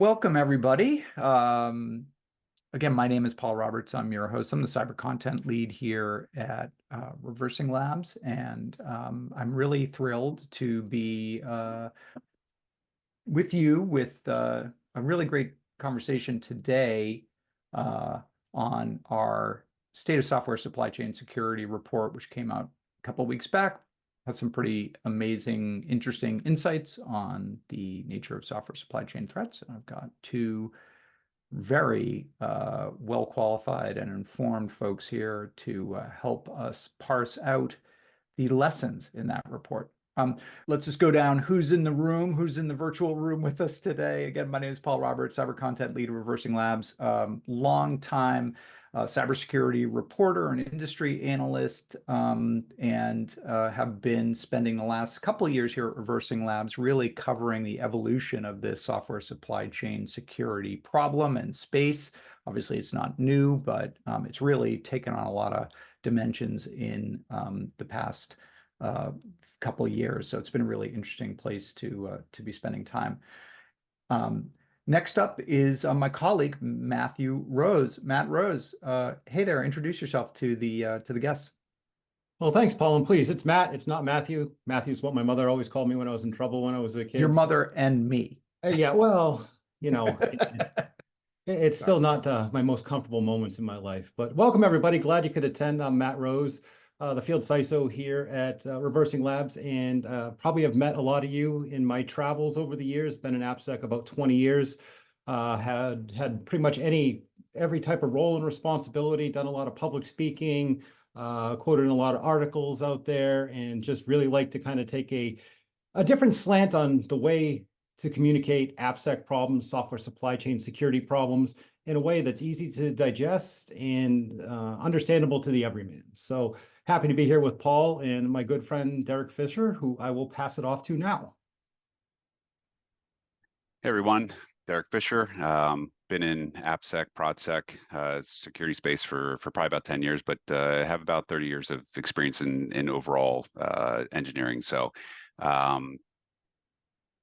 Welcome, everybody. Again, my name is Paul Roberts. I'm your host. I'm the cyber content lead here at ReversingLabs, and I'm really thrilled to be with you with a really great conversation today on our State of Software Supply Chain Security report, which came out a couple of weeks back. Has some pretty amazing, interesting insights on the nature of software supply chain threats. And I've got two very well-qualified and informed folks here to help us parse out the lessons in that report. Let's just go down who's in the room, who's in the virtual room with us today. Again, my name is Paul Roberts, cyber content lead at ReversingLabs, long time cybersecurity reporter and industry analyst, and have been spending the last couple of years here at ReversingLabs really covering the evolution of this software supply chain security problem and space. Obviously, it's not new, but it's really taken on a lot of dimensions in the past couple of years. So it's been a really interesting place to be spending time. Next up is my colleague Matthew Rose. Matt Rose, hey there. Introduce yourself to the guests. Well, thanks, Paul. And please, it's Matt. It's not Matthew. Matthew's what my mother always called me when I was in trouble when I was a kid. Your mother and me. Yeah, well, you know, it's still not my most comfortable moments in my life. But welcome, everybody. Glad you could attend. I'm Matt Rose, the field CISO here at ReversingLabs, and probably have met a lot of you in my travels over the years. Been in AppSec about 20 years. Had pretty much every type of role and responsibility. Done a lot of public speaking. Quoted in a lot of articles out there, and just really like to kind of take a different slant on the way to communicate AppSec problems, software supply chain security problems, in a way that's easy to digest and understandable to the everyman. So happy to be here with Paul and my good friend Derek Fisher, who I will pass it off to now. Hey everyone, Derek Fisher. Been in AppSec, ProdSec, security space for probably about 10 years, but have about 30 years of experience in overall engineering. So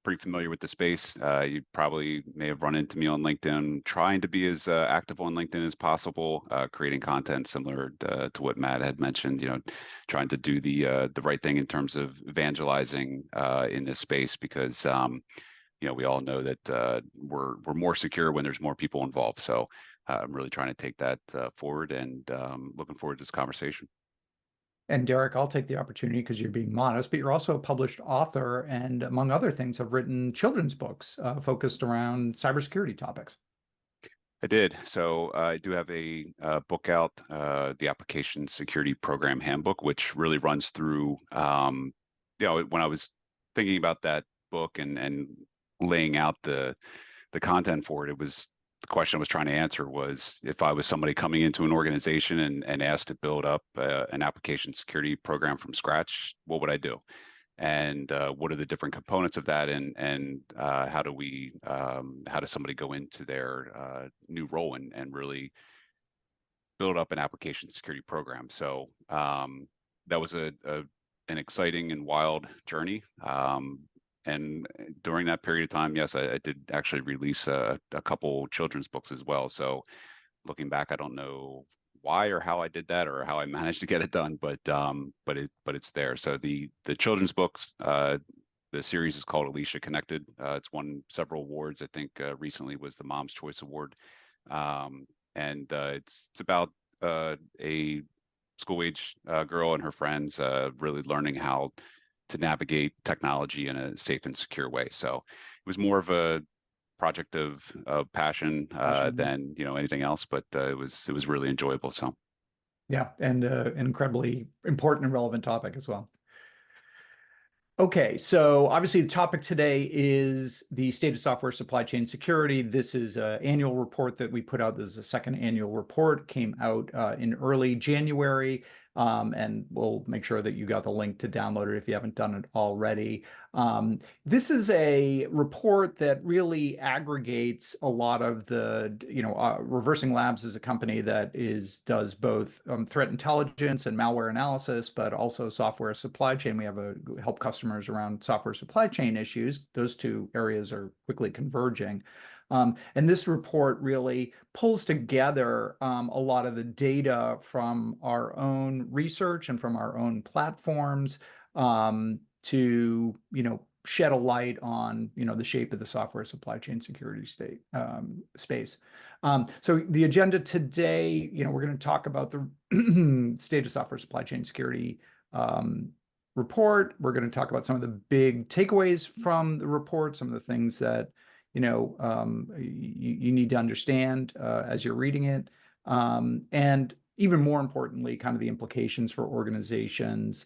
pretty familiar with the space. You probably may have run into me on LinkedIn, trying to be as active on LinkedIn as possible, creating content similar to what Matt had mentioned, trying to do the right thing in terms of evangelizing in this space, because we all know that we're more secure when there's more people involved. So I'm really trying to take that forward, and looking forward to this conversation. And Derek, I'll take the opportunity because you're being modest, but you're also a published author, and among other things, have written children's books focused around cybersecurity topics. I did. So I do have a book out, the Application Security Program Handbook, which really runs through, when I was thinking about that book and laying out the content for it, the question I was trying to answer was, if I was somebody coming into an organization and asked to build up an application security program from scratch, what would I do? And what are the different components of that? And how does somebody go into their new role and really build up an application security program? So that was an exciting and wild journey. And during that period of time, yes, I did actually release a couple children's books as well. So looking back, I don't know why or how I did that or how I managed to get it done, but it's there. So the children's books, the series is called Alicia Connected. It's won several awards. I think recently was the Mom's Choice Award, and it's about a school-age girl and her friends really learning how to navigate technology in a safe and secure way. So it was more of a project of passion than anything else, but it was really enjoyable. So yeah, and an incredibly important and relevant topic as well. Okay, so obviously the topic today is the state of software supply chain security. This is an annual report that we put out. This is a second annual report, came out in early January. And we'll make sure that you got the link to download it if you haven't done it already. This is a report that really aggregates a lot of the, ReversingLabs is a company that does both threat intelligence and malware analysis, but also software supply chain. We help customers around software supply chain issues. Those two areas are quickly converging. And this report really pulls together a lot of the data from our own research and from our own platforms to, shed a light on, the shape of the software supply chain security space. So the agenda today, we're going to talk about the state of software supply chain security report. We're going to talk about some of the big takeaways from the report, some of the things that you need to understand as you're reading it, and even more importantly, kind of the implications for organizations,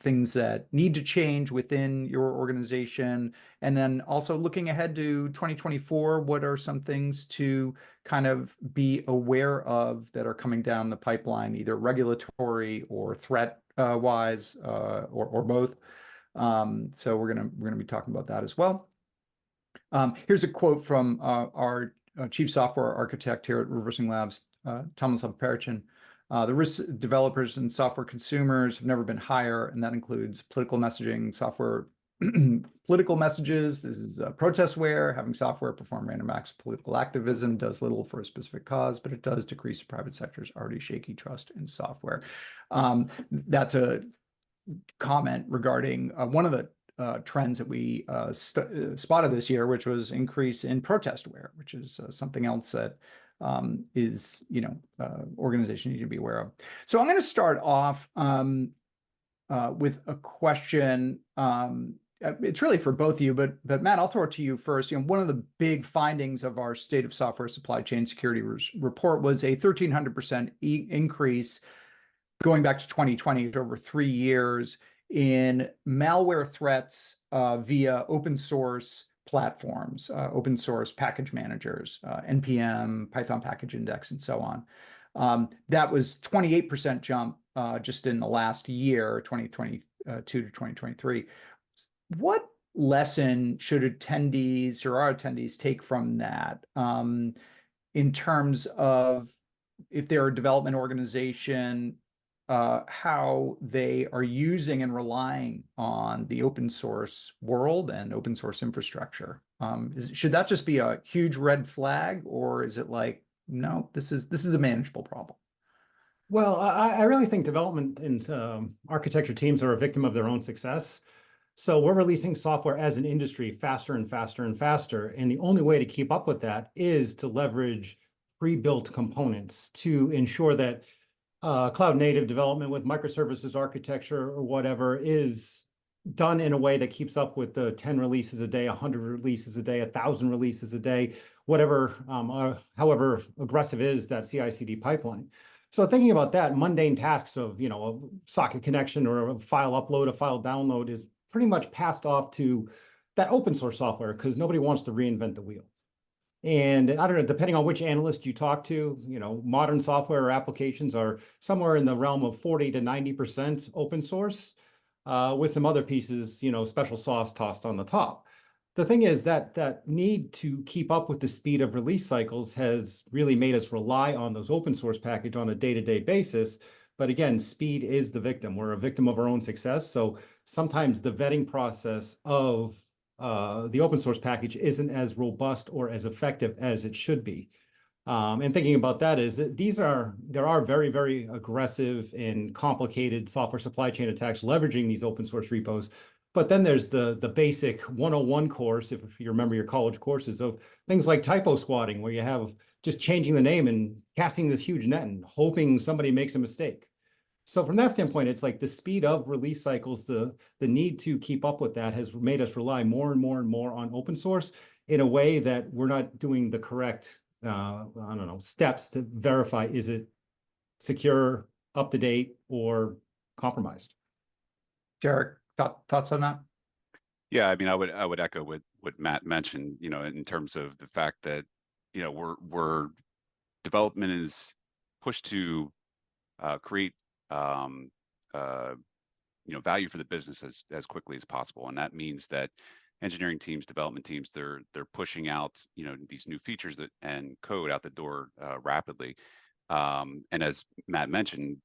things that need to change within your organization, and then also looking ahead to 2024, what are some things to kind of be aware of that are coming down the pipeline, either regulatory or threat wise, or both. So we're gonna be talking about that as well. Here's a quote from our chief software architect here at ReversingLabs, Thomas Perchin. The risks developers and software consumers have never been higher, and that includes political messaging, software, political messages. This is protestware. Having software perform random acts of political activism does little for a specific cause, but it does decrease the private sector's already shaky trust in software. That's a comment regarding one of the trends that we spotted this year, which was increase in protestware, which is something else that is, organizations need to be aware of. So I'm going to start off with a question. It's really for both of you, but Matt, I'll throw it to you first. One of the big findings of our State of Software Supply Chain Security report was a 1,300% increase going back to 2020, over 3 years, in malware threats via open source platforms, open source package managers, NPM, Python package index, and so on. That was 28% jump just in the last year, 2022 to 2023. What lesson should attendees or our attendees take from that in terms of, if they're a development organization, how they are using and relying on the open source world and open source infrastructure? Should that just be a huge red flag, or is it like, no, this is a manageable problem? Well, I really think development and architecture teams are a victim of their own success. So we're releasing software as an industry faster and faster and faster. And the only way to keep up with that is to leverage pre-built components to ensure that cloud native development with microservices architecture or whatever is done in a way that keeps up with the 10 releases a day, 100 releases a day, 1,000 releases a day, whatever, however aggressive is that CI/CD pipeline. So thinking about that, mundane tasks of, a socket connection or a file upload, a file download is pretty much passed off to that open source software because nobody wants to reinvent the wheel. And I don't know, depending on which analyst you talk to, modern software or applications are somewhere in the realm of 40 to 90% open source, with some other pieces, special sauce tossed on the top. The thing is that need to keep up with the speed of release cycles has really made us rely on those open source package on a day-to-day basis. But again, speed is the victim. We're a victim of our own success. So sometimes the vetting process of the open source package isn't as robust or as effective as it should be. And thinking about that is that there are very, very aggressive and complicated software supply chain attacks leveraging these open source repos. But then there's the basic 101 course, if you remember your college courses, of things like typo squatting, where you have just changing the name and casting this huge net and hoping somebody makes a mistake. So from that standpoint, it's like the speed of release cycles, the need to keep up with that has made us rely more and more and more on open source in a way that we're not doing the correct, steps to verify, is it secure, up to date, or compromised? Derek, thoughts on that? Yeah, I mean, I would echo what Matt mentioned, in terms of the fact that, we're development is pushed to create value for the business as quickly as possible, and that means that engineering teams, development teams, they're pushing out these new features and code out the door rapidly. And as Matt mentioned,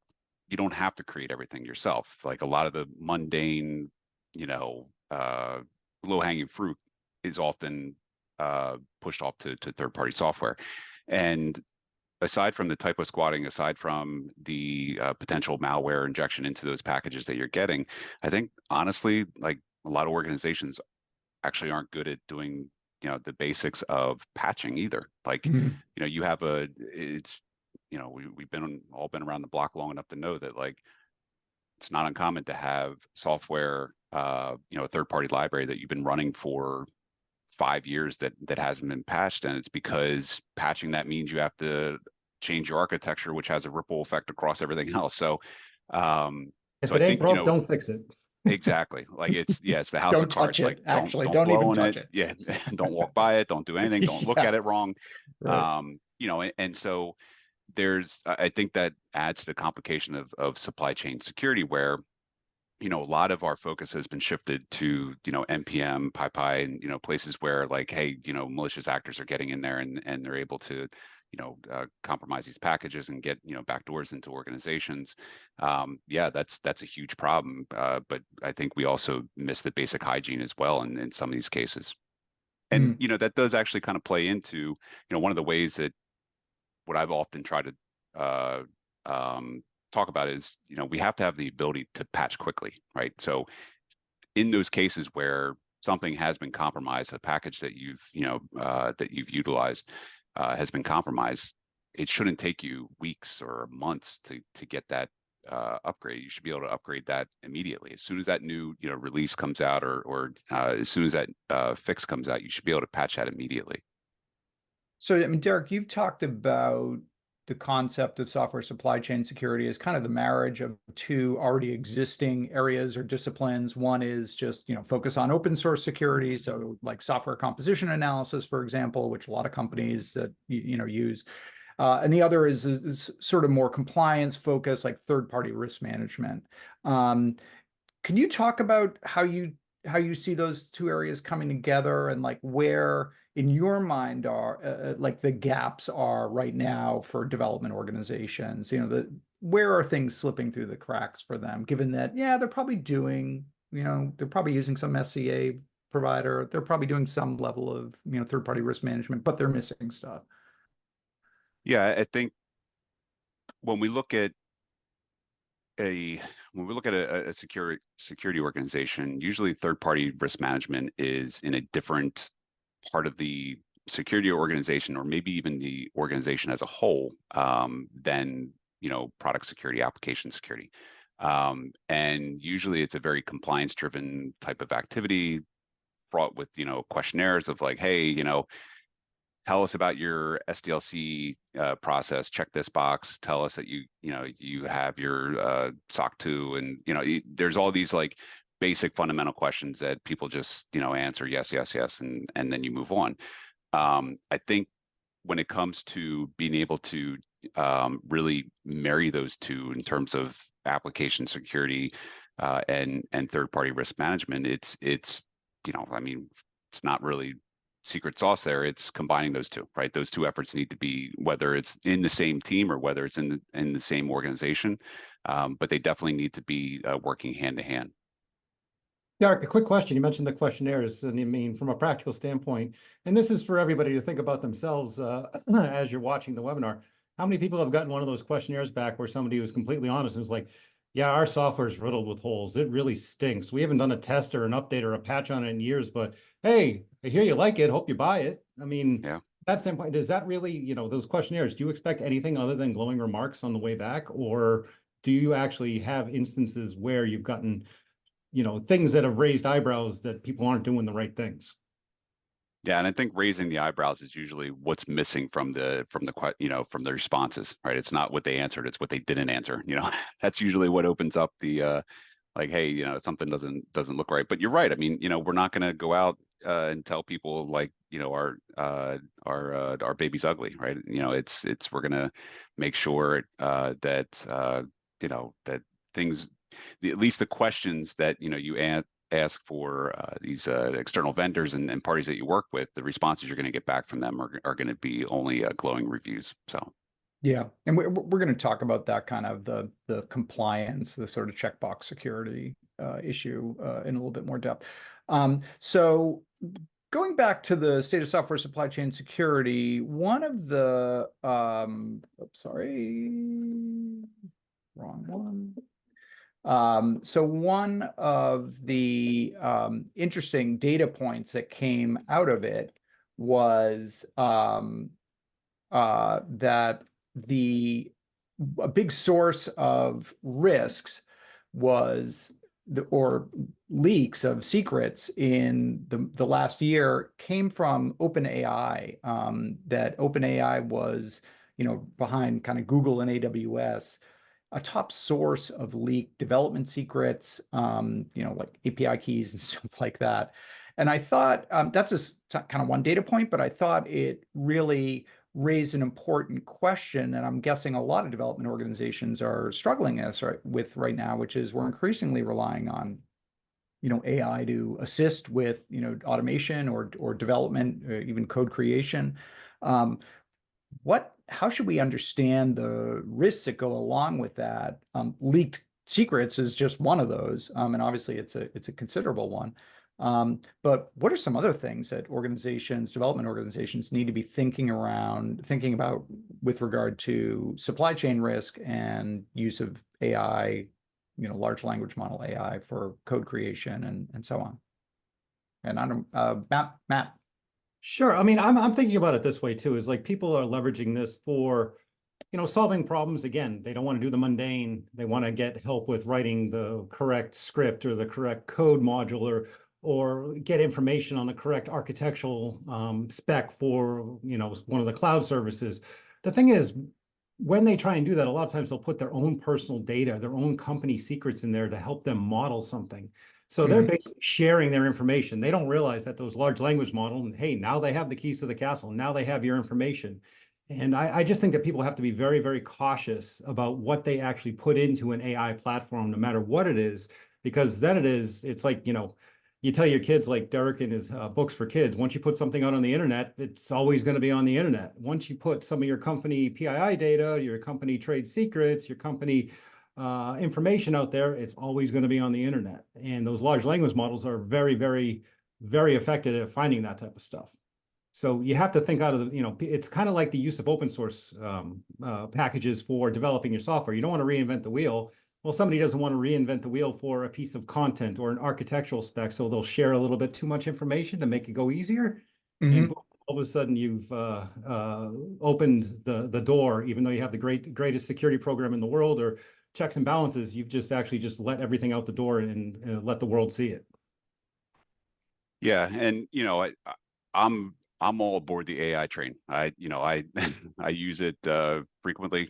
you don't have to create everything yourself. Like a lot of the mundane, low-hanging fruit is often pushed off to third-party software. And aside from the typo squatting, aside from the potential malware injection into those packages that you're getting, I think honestly, like a lot of organizations actually aren't good at doing, the basics of patching either. Like, you have it's, we've all been around the block long enough to know that like it's not uncommon to have software, a third-party library that you've been running for 5 years that hasn't been patched, and it's because patching that means you have to change your architecture, which has a ripple effect across everything else. So, If I it ain't think, broke, don't fix it. Exactly. Like it's the house Don't of cards. touch it. Like Actually, don't don't blow even on touch it. it. Yeah. Don't walk by it. Don't do anything. Don't look Yeah. at it wrong. Right. And so I think that adds to the complication of supply chain security, where a lot of our focus has been shifted to, NPM, PyPI, and, places where like, hey, malicious actors are getting in there and they're able to, compromise these packages and get, backdoors into organizations. Yeah, that's a huge problem. But I think we also miss the basic hygiene as well in some of these cases. And, that does actually kind of play into, one of the ways that what I've often tried to talk about is, we have to have the ability to patch quickly, right? So in those cases where something has been compromised, a package that you've utilized has been compromised, it shouldn't take you weeks or months to get that upgrade. You should be able to upgrade that immediately. As soon as that new release comes out, or as soon as that fix comes out, you should be able to patch that immediately. So, I mean, Derek, you've talked about the concept of software supply chain security as kind of the marriage of two already existing areas or disciplines. One is just, focus on open source security. So like software composition analysis, for example, which a lot of companies that, use. And the other is sort of more compliance focused, like third-party risk management. Can you talk about how you see those two areas coming together, and like where in your mind are like the gaps are right now for development organizations? Where are things slipping through the cracks for them, given that, yeah, they're probably doing, they're probably using some SCA provider, they're probably doing some level of, third-party risk management, but they're missing stuff. Yeah, I think when we look at a security organization, usually third-party risk management is in a different part of the security organization, or maybe even the organization as a whole, than product security, application security. And usually it's a very compliance-driven type of activity, fraught with questionnaires of like, hey, tell us about your SDLC process. Check this box. Tell us that you have your SOC 2, and there's all these like basic fundamental questions that people just answer yes, yes, yes, and then you move on. I think when it comes to being able to really marry those two in terms of application security and third-party risk management, it's I mean, it's not really secret sauce there. It's combining those two, right? Those two efforts need to be, whether it's in the same team or whether it's in the same organization, but they definitely need to be working hand to hand. Derek, a quick question. You mentioned the questionnaires, and I mean, from a practical standpoint, and this is for everybody to think about themselves as you're watching the webinar. How many people have gotten one of those questionnaires back where somebody was completely honest and was like, yeah, our software is riddled with holes. It really stinks. We haven't done a test or an update or a patch on it in years, but hey, I hear you like it. Hope you buy it. I mean, yeah. That standpoint, does that really, those questionnaires, do you expect anything other than glowing remarks on the way back? Or do you actually have instances where you've gotten, things that have raised eyebrows that people aren't doing the right things? Yeah, and I think raising the eyebrows is usually what's missing from the responses, right? It's not what they answered, it's what they didn't answer. That's usually what opens up the like, hey, something doesn't look right. But you're right. I mean, we're not going to go out and tell people like, our baby's ugly, right? It's we're going to make sure that that things, at least the questions that you ask for these external vendors and parties that you work with, the responses you're going to get back from them are going to be only glowing reviews. So. Yeah, and we're going to talk about that kind of the compliance, the sort of checkbox security issue in a little bit more depth. So going back to the state of software supply chain security, one of the, sorry, wrong one. So one of the interesting data points that came out of it was that a big source of risks was or leaks of secrets in the last year came from OpenAI. That OpenAI was, behind kind of Google and AWS, a top source of leaked development secrets, like API keys and stuff like that. And I thought that's just kind of one data point, but I thought it really raised an important question, and I'm guessing a lot of development organizations are struggling with right now, which is we're increasingly relying on, AI to assist with, automation or development, or even code creation. How should we understand the risks that go along with that? Leaked secrets is just one of those, and obviously it's a considerable one. But what are some other things that development organizations need to be thinking about with regard to supply chain risk and use of AI, large language model AI for code creation and so on? And I don't, Matt. Sure. I mean, I'm thinking about it this way too, is like people are leveraging this for, solving problems. Again, they don't want to do the mundane. They want to get help with writing the correct script or the correct code module or get information on the correct architectural spec for, one of the cloud services. The thing is, when they try and do that, a lot of times they'll put their own personal data, their own company secrets in there to help them model something. So they're basically sharing their information. They don't realize that those large language models, hey, now they have the keys to the castle. Now they have your information. And I just think that people have to be very, very cautious about what they actually put into an AI platform, no matter what it is, because then it's like, you tell your kids, like Derek in his books for kids, once you put something out on the internet, it's always going to be on the internet. Once you put some of your company PII data, your company trade secrets, your company information out there, it's always going to be on the internet. And those large language models are very, very, very effective at finding that type of stuff. So you have to think out of the, it's kind of like the use of open source packages for developing your software. You don't want to reinvent the wheel. Well, somebody doesn't want to reinvent the wheel for a piece of content or an architectural spec, so they'll share a little bit too much information to make it go easier. And all of a sudden you've opened the door, even though you have the greatest security program in the world or checks and balances, you've just let everything out the door and let the world see it. Yeah, and I'm all aboard the AI train. I use it frequently.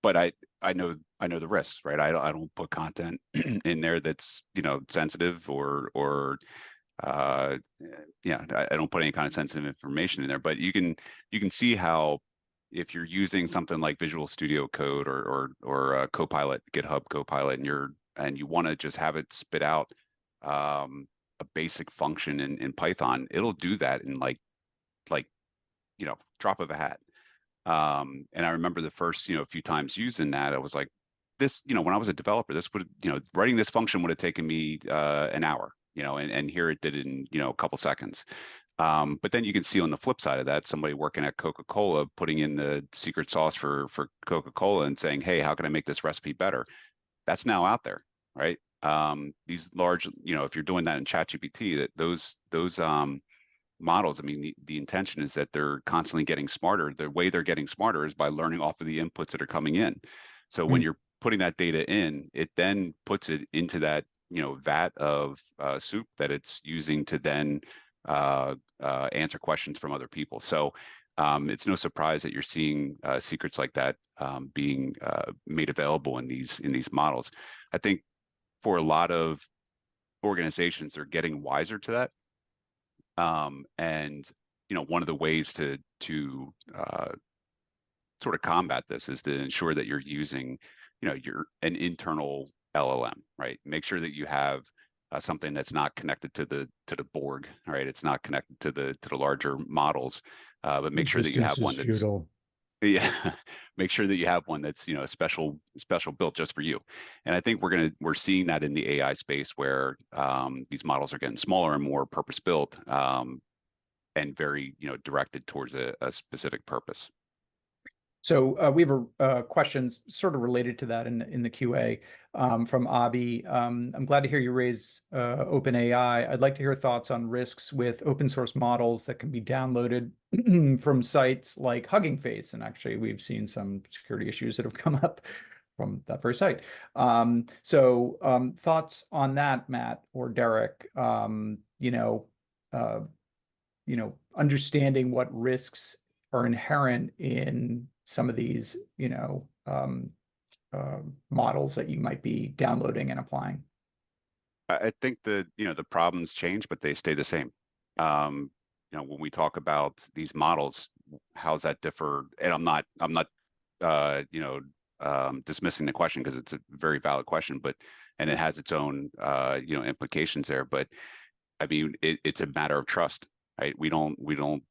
But I know the risks, right? I don't put content in there that's sensitive or I don't put any kind of sensitive information in there. But you can see how, if you're using something like Visual Studio Code or Copilot, GitHub Copilot, and you want to just have it spit out a basic function in Python, it'll do that in like drop of a hat. And I remember the first few times using that, I was like, this when I was a developer, this would writing this function would have taken me an hour, and here it did it in a couple seconds. But then you can see on the flip side of that, somebody working at Coca-Cola putting in the secret sauce for Coca-Cola and saying, hey, how can I make this recipe better? That's now out there, right? These large, if you're doing that in ChatGPT, that those models, I mean, the intention is that they're constantly getting smarter. The way they're getting smarter is by learning off of the inputs that are coming in. So when you're putting that data in, it then puts it into that vat of soup that it's using to then answer questions from other people. So it's no surprise that you're seeing secrets like that being made available in these models. I think for a lot of organizations, they're getting wiser to that. And one of the ways to sort of combat this is to ensure that you're using an internal LLM, right? Make sure that you have something that's not connected to the Borg, right? It's not connected to the larger models, but make sure that you have one that's futile. Yeah, make sure that you have one that's, special built just for you. And I think we're seeing that in the AI space where these models are getting smaller and more purpose built, and very, directed towards a specific purpose. So we have a question sort of related to that in the QA from Abi. I'm glad to hear you raise OpenAI. I'd like to hear thoughts on risks with open source models that can be downloaded from sites like Hugging Face. And actually, we've seen some security issues that have come up from that very site. Thoughts on that, Matt or Derek? Understanding what risks are inherent in some of these, models that you might be downloading and applying. I think the problems change, but they stay the same. When we talk about these models, how's that differ? And I'm not, dismissing the question because it's a very valid question, and it has its own, implications there. But I mean, it's a matter of trust, right? We don't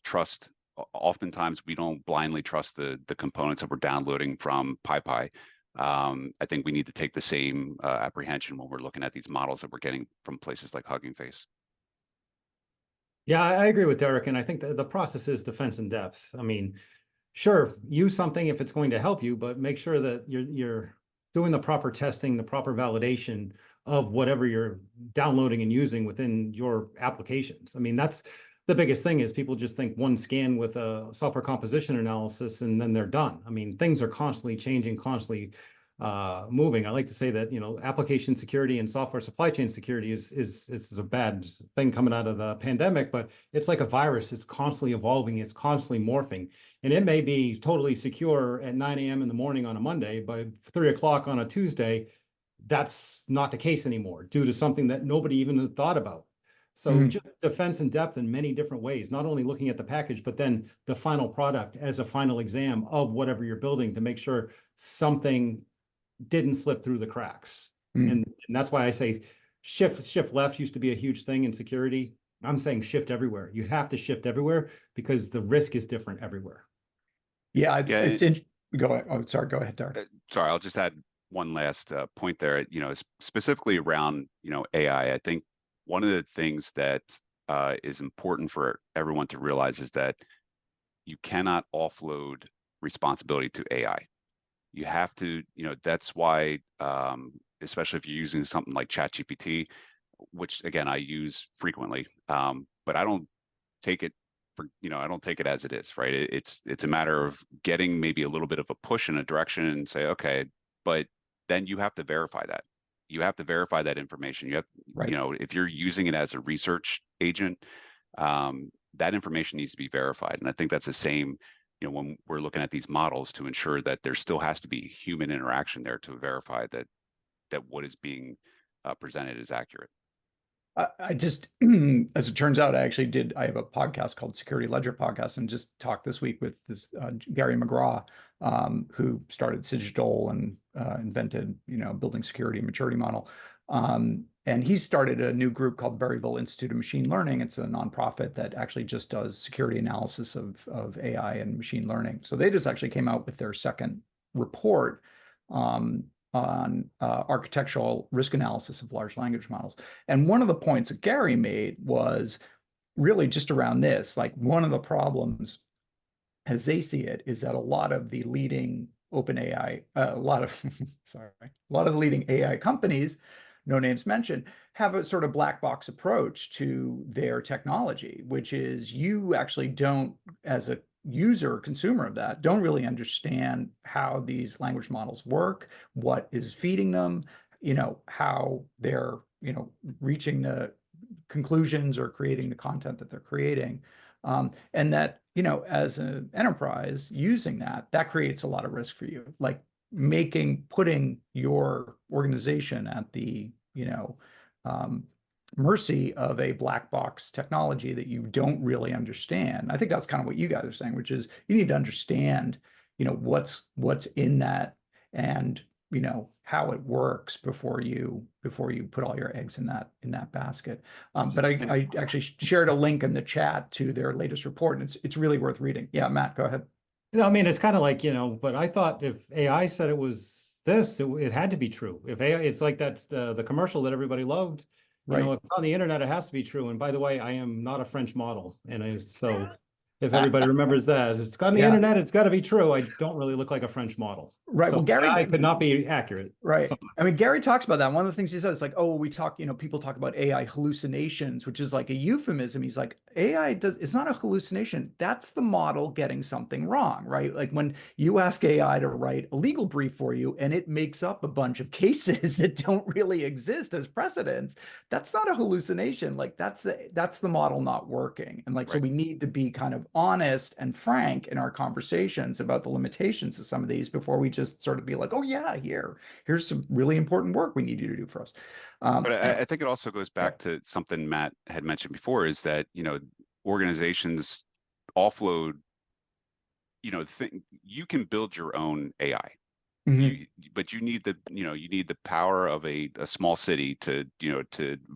trust. Oftentimes, we don't blindly trust the components that we're downloading from PyPI. I think we need to take the same apprehension when we're looking at these models that we're getting from places like Hugging Face. Yeah, I agree with Derek, and I think the process is defense in depth. I mean, sure, use something if it's going to help you, but make sure that you're doing the proper testing, the proper validation of whatever you're downloading and using within your applications. I mean, that's the biggest thing is people just think one scan with a software composition analysis and then they're done. I mean, things are constantly changing, constantly moving. I like to say that, application security and software supply chain security is a bad thing coming out of the pandemic, but it's like a virus. It's constantly evolving. It's constantly morphing. And it may be totally secure at 9 a.m. in the morning on a Monday, by 3 o'clock on a Tuesday, that's not the case anymore due to something that nobody even thought about. So just defense in depth in many different ways, not only looking at the package, but then the final product as a final exam of whatever you're building to make sure something didn't slip through the cracks. And that's why I say shift left used to be a huge thing in security. I'm saying shift everywhere. You have to shift everywhere because the risk is different everywhere. Yeah, go ahead. Oh, sorry. Go ahead, Derek. Sorry, I'll just add one last point there. Specifically around AI. I think one of the things that is important for everyone to realize is that you cannot offload responsibility to AI. You have to, that's why, especially if you're using something like ChatGPT, which again I use frequently, but I don't take it I don't take it as it is, right? It's a matter of getting maybe a little bit of a push in a direction and say, okay, but then you have to verify that. You have to verify that information. You have, Right. If you're using it as a research agent, that information needs to be verified. And I think that's the same, when we're looking at these models to ensure that there still has to be human interaction there to verify that what is being presented is accurate. I just, as it turns out, I have a podcast called Security Ledger Podcast and just talked this week with this Gary McGraw, who started Cigital and invented, building security and maturity model. And he started a new group called Berryville Institute of Machine Learning. It's a nonprofit that actually just does security analysis of AI and machine learning. So they just actually came out with their second report on architectural risk analysis of large language models. And one of the points that Gary made was really just around this, like one of the problems as they see it is that a lot of the leading OpenAI, a lot of the leading AI companies, no names mentioned, have a sort of black box approach to their technology, which is you actually don't, as a user, consumer of that, don't really understand how these language models work, what is feeding them, how they're, reaching the conclusions or creating the content that they're creating. And that, as an enterprise using that creates a lot of risk for you, like putting your organization at the, mercy of a black box technology that you don't really understand. I think that's kind of what you guys are saying, which is you need to understand, what's in that and, how it works before you put all your eggs in that basket. But I actually shared a link in the chat to their latest report, and it's really worth reading. Yeah, Matt, go ahead. I mean, it's kind of like, but I thought if AI said it was this, it had to be true. If AI, it's like that's the commercial that everybody loved. Right. If it's on the internet, it has to be true. And by the way, I am not a French model. So if everybody remembers that, if it's got on the Yeah. internet, it's got to be true. I don't really look like a French model. Right. Well, So Gary, AI could not be accurate. right. Sometimes. I mean, Gary talks about that. One of the things he says, like, oh, we talk, people talk about AI hallucinations, which is like a euphemism. He's like, it's not a hallucination. That's the model getting something wrong, right? Like when you ask AI to write a legal brief for you and it makes up a bunch of cases that don't really exist as precedents, that's not a hallucination. Like that's the model not working. And like, so Right. we need to be kind of honest and frank in our conversations about the limitations of some of these before we just sort of be like, oh yeah, here's some really important work we need you to do for us. But Anyway, I think it also goes yeah. back to something Matt had mentioned before, is that, organizations offload, you can build your own AI. Mhm. But you need the power of a small city to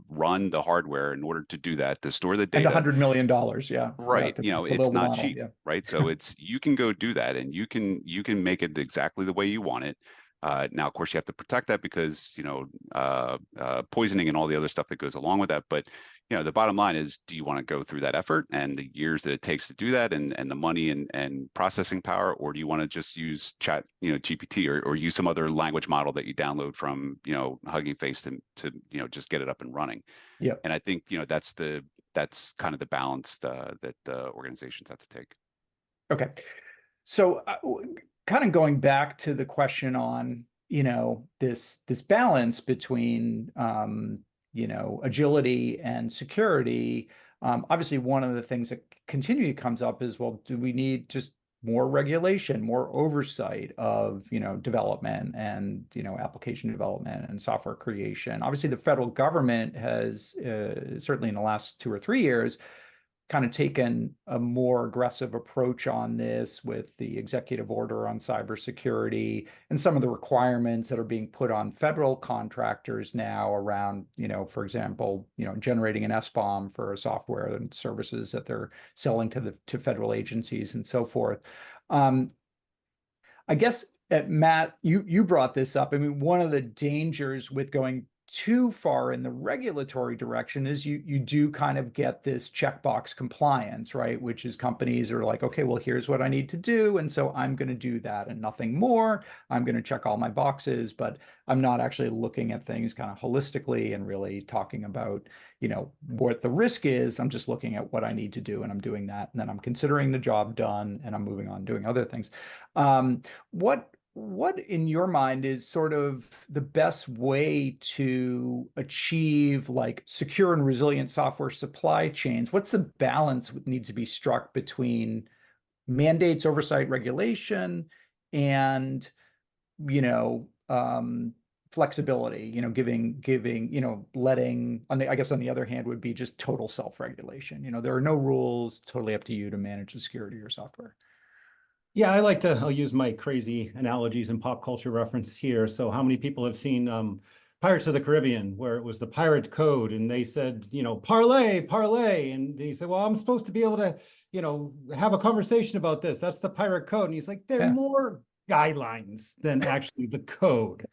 run the hardware in order to do that, to store the And data. $100 million, yeah, Right. to It's build the not model, cheap, yeah. right? So you can go do that, and you can make it exactly the way you want it. Now, of course, you have to protect that because, poisoning and all the other stuff that goes along with that. But, the bottom line is, do you want to go through that effort and the years that it takes to do that, and the money and processing power, or do you want to just use GPT or use some other language model that you download from, Hugging Face to just get it up and running? Yeah. And I think, that's kind of the balance that organizations have to take. Okay. So kind of going back to the question on, this balance between, agility and security. Obviously, one of the things that continually comes up is, well, do we need just more regulation, more oversight of, development and, application development and software creation? Obviously, the federal government has, certainly in the last 2 or 3 years, kind of taken a more aggressive approach on this with the executive order on cybersecurity and some of the requirements that are being put on federal contractors now around, for example, generating an SBOM for software and services that they're selling to federal agencies and so forth. I guess, Matt, you brought this up. I mean, one of the dangers with going too far in the regulatory direction is you do kind of get this checkbox compliance, right? Which is companies are like, okay, well, here's what I need to do, and so I'm going to do that and nothing more. I'm going to check all my boxes, but I'm not actually looking at things kind of holistically and really talking about, what the risk is. I'm just looking at what I need to do, and I'm doing that, and then I'm considering the job done, and I'm moving on doing other things. What in your mind is sort of the best way to achieve like secure and resilient software supply chains? What's the balance that needs to be struck between mandates, oversight, regulation, and you know flexibility? Giving letting on the I guess on the other hand would be just total self-regulation. There are no rules, totally up to you to manage the security of your software. Yeah, I'll use my crazy analogies and pop culture reference here. So how many people have seen Pirates of the Caribbean, where it was the pirate code and they said, parlay, parlay. And they said, well, I'm supposed to be able to, have a conversation about this. That's the pirate code. And he's like, they're Yeah. more guidelines than actually the code.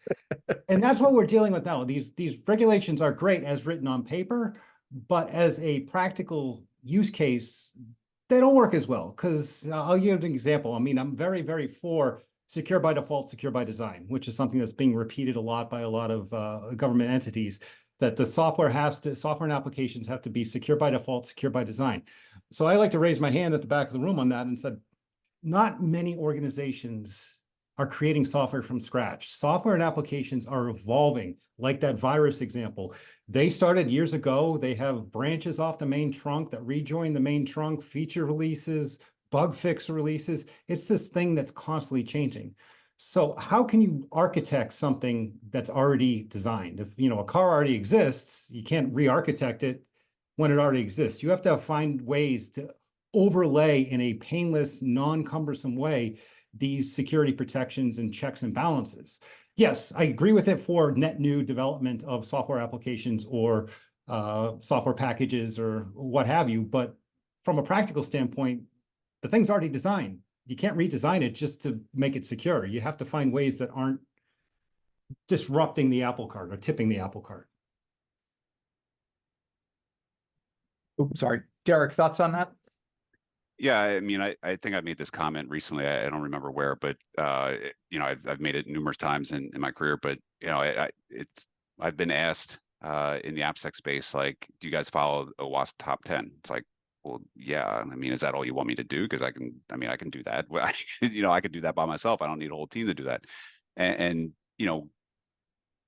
And that's what we're dealing with now. These regulations are great as written on paper, but as a practical use case, they don't work as well. Because I'll give an example. I mean, I'm very, very for secure by default, secure by design, which is something that's being repeated a lot by a lot of government entities, that the software and applications have to be secure by default, secure by design. So I like to raise my hand at the back of the room on that and said, not many organizations are creating software from scratch. Software and applications are evolving, like that virus example. They started years ago. They have branches off the main trunk that rejoin the main trunk, feature releases, bug fix releases. It's this thing that's constantly changing. So how can you architect something that's already designed? If a car already exists, you can't re-architect it when it already exists. You have to find ways to overlay in a painless, non-cumbersome way these security protections and checks and balances. Yes, I agree with it for net new development of software applications or software packages or what have you. But from a practical standpoint, the thing's already designed. you can't redesign it just to make it secure. You have to find ways that aren't disrupting the apple cart or tipping the apple cart. Oops, sorry, Derek, thoughts on that? Yeah, I mean, I think I made this comment recently. I don't remember where, but you know, I've made it numerous times in my career. But you know, I've been asked in the AppSec space, like, do you guys follow OWASP top 10? It's like, well, yeah. I mean, is that all you want me to do? Because I can do that. Well, you know, I can do that by myself. I don't need a whole team to do that. And you know,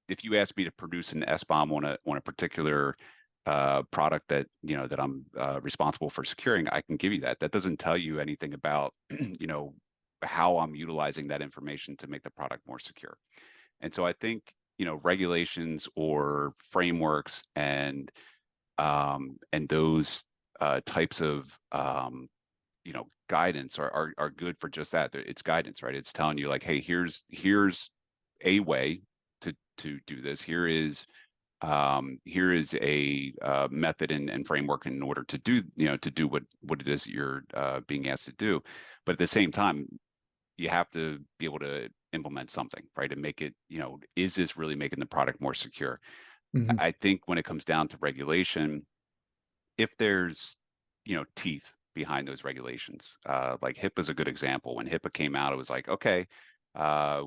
if you ask me to produce an SBOM on a particular product that that I'm responsible for securing, I can give you that. That doesn't tell you anything about you know, how I'm utilizing that information to make the product more secure. And so I think, you know, regulations or frameworks and those types of you know, guidance are good for just that. It's guidance, right? It's telling you like, hey, here's a way to do this. Here is a method and framework in order to do, to do what it is that you're being asked to do. But at the same time, you have to be able to implement something, right? And make it, is this really making the product more secure? Mm-hmm. I think when it comes down to regulation, if there's, teeth behind those regulations, like HIPAA is a good example. When HIPAA came out, it was like, okay,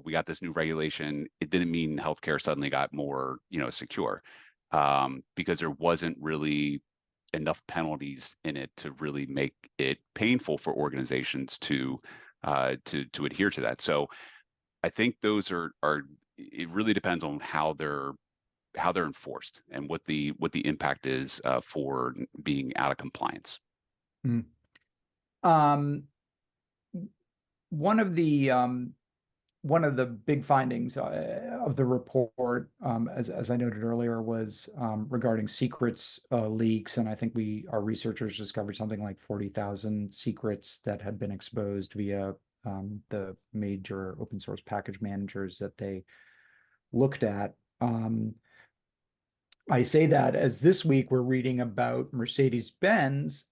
we got this new regulation. It didn't mean healthcare suddenly got more, secure, because there wasn't really enough penalties in it to really make it painful for organizations to adhere to that. So I think those are it really depends on how they're enforced and what the impact is for being out of compliance. Mm. One of the big findings of the report, as I noted earlier, was regarding secrets leaks, and I think our researchers discovered something like 40,000 secrets that had been exposed via the major open source package managers that they looked at. I say that as this week we're reading about Mercedes-Benz,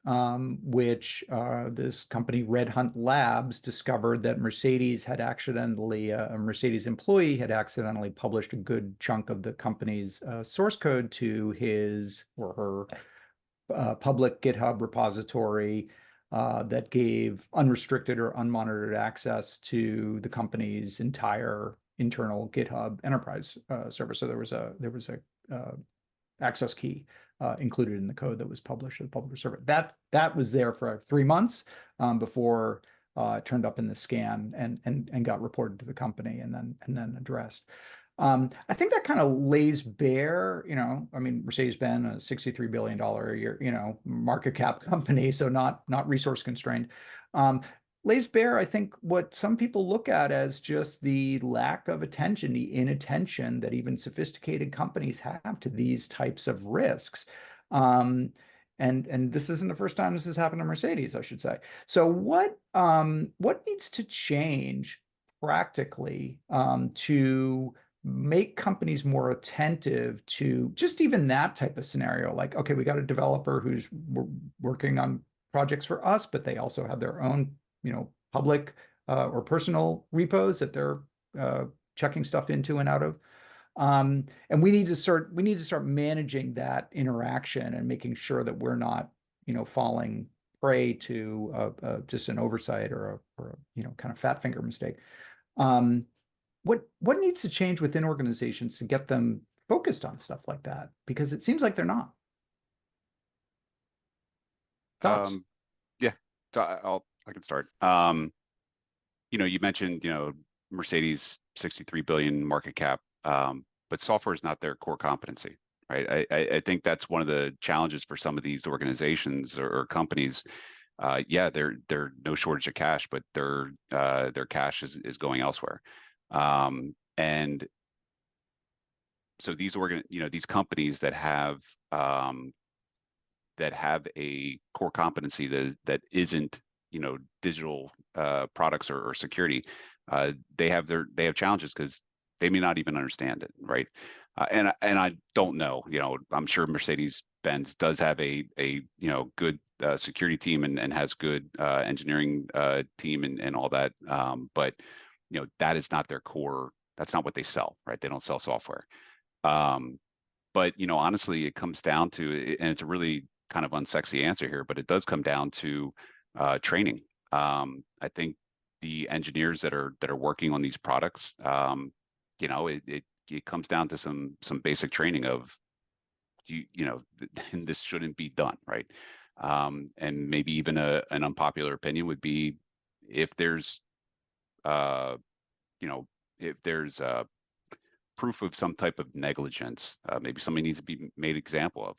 which this company Red Hunt Labs discovered that Mercedes had accidentally, a Mercedes employee had accidentally published a good chunk of the company's source code to his or her public GitHub repository that gave unrestricted or unmonitored access to the company's entire internal GitHub enterprise server. So there was a access key included in the code that was published at the public server. That was there for 3 months before it turned up in the scan and got reported to the company and then addressed. I think that kind of lays bare, I mean, Mercedes-Benz, a $63 billion a year, market cap company, so not resource constrained. Lays bare, I think, what some people look at as just the lack of attention, the inattention that even sophisticated companies have to these types of risks. And this isn't the first time this has happened to Mercedes, I should say. So what needs to change practically to make companies more attentive to just even that type of scenario? Like, okay, we got a developer who's working on projects for us, but they also have their own public or personal repos that they're checking stuff into and out of. And we need to start managing that interaction and making sure that we're not, falling prey to just an oversight or a kind of fat finger mistake. What needs to change within organizations to get them focused on stuff like that? Because it seems like they're not. Thoughts? Yeah, so I can start. You mentioned, Mercedes 63 billion market cap, but software is not their core competency, right? I think that's one of the challenges for some of these organizations or companies. Yeah, they're no shortage of cash, but their cash is going elsewhere. And so these these companies that have a core competency that isn't digital products or security, they have challenges because they may not even understand it, right? And I don't know, I'm sure Mercedes-Benz does have a good security team and has good engineering team and all that. But that is not their core. That's not what they sell, right? They don't sell software. But honestly, it comes down to, and it's a really kind of unsexy answer here, but it does come down to training. I think the engineers that are working on these products, it comes down to some basic training of this shouldn't be done, right? And maybe even an unpopular opinion would be if there's if there's proof of some type of negligence, maybe somebody needs to be made example of.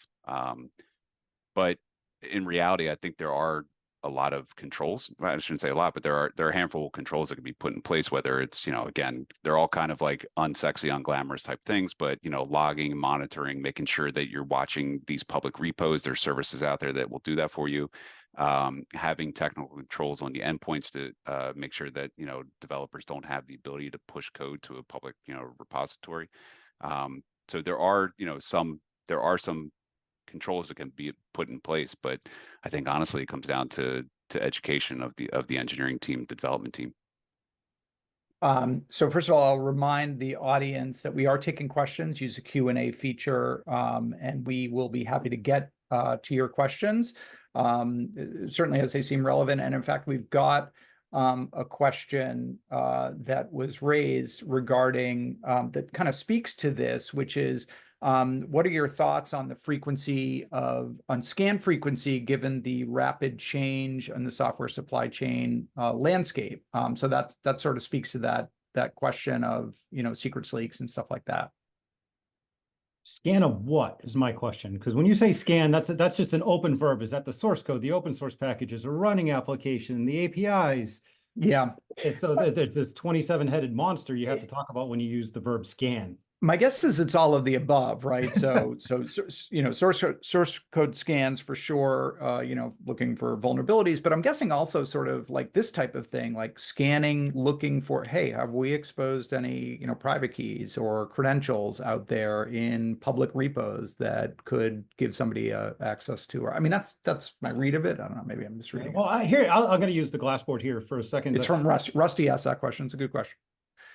But in reality, I think there are a lot of controls. I shouldn't say a lot, but there are a handful of controls that can be put in place, whether it's, again, they're all kind of like unsexy, unglamorous type things, but, logging, monitoring, making sure that you're watching these public repos. There's services out there that will do that for you. Having technical controls on the endpoints to make sure that, developers don't have the ability to push code to a public, repository. So there are, some controls that can be put in place, but I think honestly it comes down to education of the engineering team, the development team. So first of all, I'll remind the audience that we are taking questions. Use the Q&A feature, and we will be happy to get to your questions, certainly as they seem relevant. And in fact, we've got a question that was raised regarding that kind of speaks to this, which is, what are your thoughts on the frequency on scan frequency given the rapid change in the software supply chain landscape? So that sort of speaks to that question of secrets leaks and stuff like that. Scan of what is my question? Because when you say scan, that's just an open verb. Is that the source code, the open source packages, a running application, the APIs? Yeah. And so there's this 27-headed monster you have to talk about when you use the verb scan. My guess is it's all of the above, right? So source code scans for sure, looking for vulnerabilities, but I'm guessing also sort of like this type of thing, like scanning, looking for, hey, have we exposed any, private keys or credentials out there in public repos that could give somebody access to, or I mean, that's my read of it. I don't know, maybe I'm misreading it. Well, I'm going to use the Glassboard here for a second. It's from Rusty asked that question. It's a good question.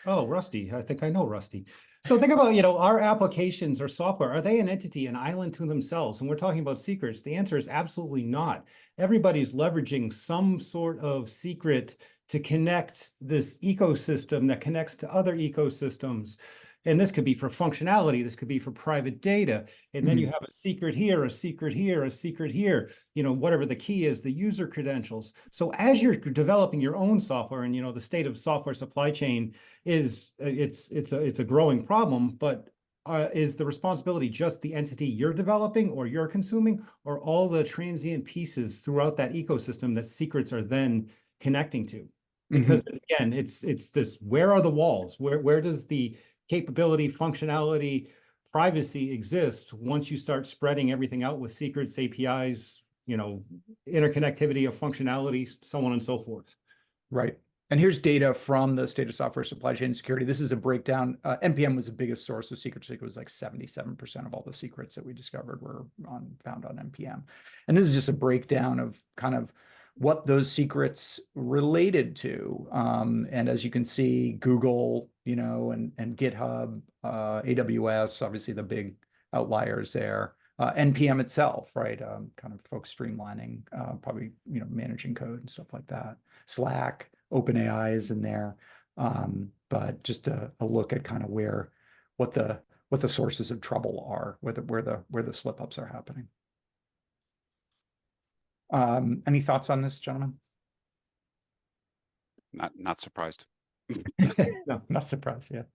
Oh, Rusty. I think I know Rusty. So think about, our applications or software, are they an entity, an island to themselves? And we're talking about secrets. The answer is absolutely not. Everybody's leveraging some sort of secret to connect this ecosystem that connects to other ecosystems. And this could be for functionality. This could be for private data. And then you have a secret here, a secret here, a secret here, whatever the key is, the user credentials. So as you're developing your own software and, the state of software supply chain is, it's a growing problem, but is the responsibility just the entity you're developing or you're consuming, or all the transient pieces throughout that ecosystem that secrets are then connecting to? Because again, it's this, where are the walls? Where does the capability, functionality, privacy exist once you start spreading everything out with secrets, APIs, interconnectivity of functionality, so on and so forth. Right. And here's data from the State of Software Supply Chain Security. This is a breakdown. NPM was the biggest source of secrets. It was like 77% of all the secrets that we discovered were found on NPM. And this is just a breakdown of kind of what those secrets related to. And as you can see, Google, and GitHub, AWS, obviously the big outliers there. NPM itself, right? Kind of folks streamlining, probably, managing code and stuff like that. Slack, OpenAI is in there. But just a look at kind of what the sources of trouble are, where the slip ups are happening. Any thoughts on this, gentlemen? Not surprised. No, not surprised yet.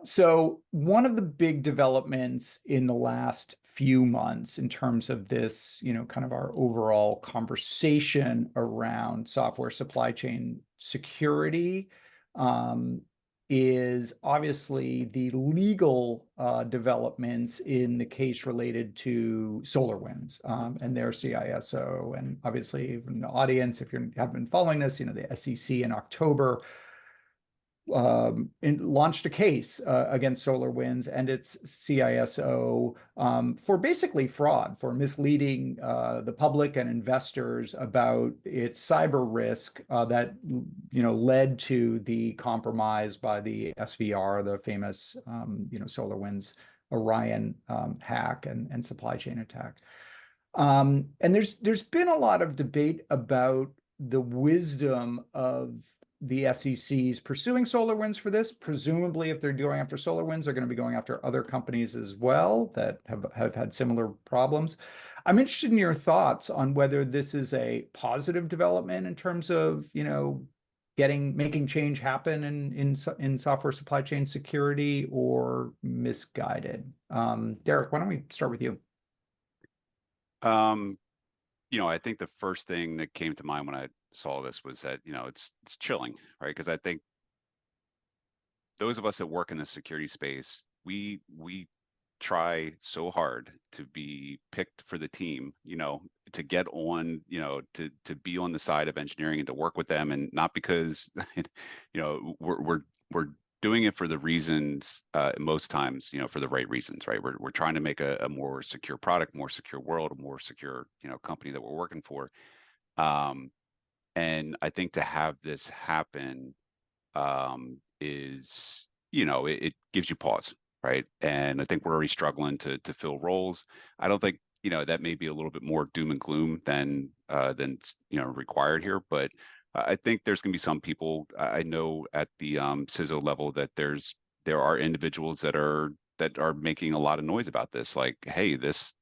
So one of the big developments in the last few months in terms of this, kind of our overall conversation around software supply chain security, is obviously the legal developments in the case related to SolarWinds and their CISO. And obviously, in the audience, if you haven't been following this, the SEC in October launched a case against SolarWinds and its CISO for basically fraud, for misleading the public and investors about its cyber risk that led to the compromise by the SVR, the famous SolarWinds Orion hack and supply chain attack. And there's been a lot of debate about the wisdom of the SEC's pursuing SolarWinds for this. Presumably, if they're going after SolarWinds, they're going to be going after other companies as well that have had similar problems. I'm interested in your thoughts on whether this is a positive development in terms of, making change happen in software supply chain security, or misguided. Derek, why don't we start with you? I think the first thing that came to mind when I saw this was that, it's chilling, right? Because I think those of us that work in the security space, we try so hard to be picked for the team, to get on, to be on the side of engineering and to work with them, and not because, we're doing it for the reasons, most times, for the right reasons, right? We're trying to make a more secure product, more secure world, a more secure, company that we're working for. And I think to have this happen is, it gives you pause, right? And I think we're already struggling to fill roles. I don't think, that may be a little bit more doom and gloom than required here, but I think there's going to be some people. I know at the CISO level that there are individuals that are making a lot of noise about this, like, hey, this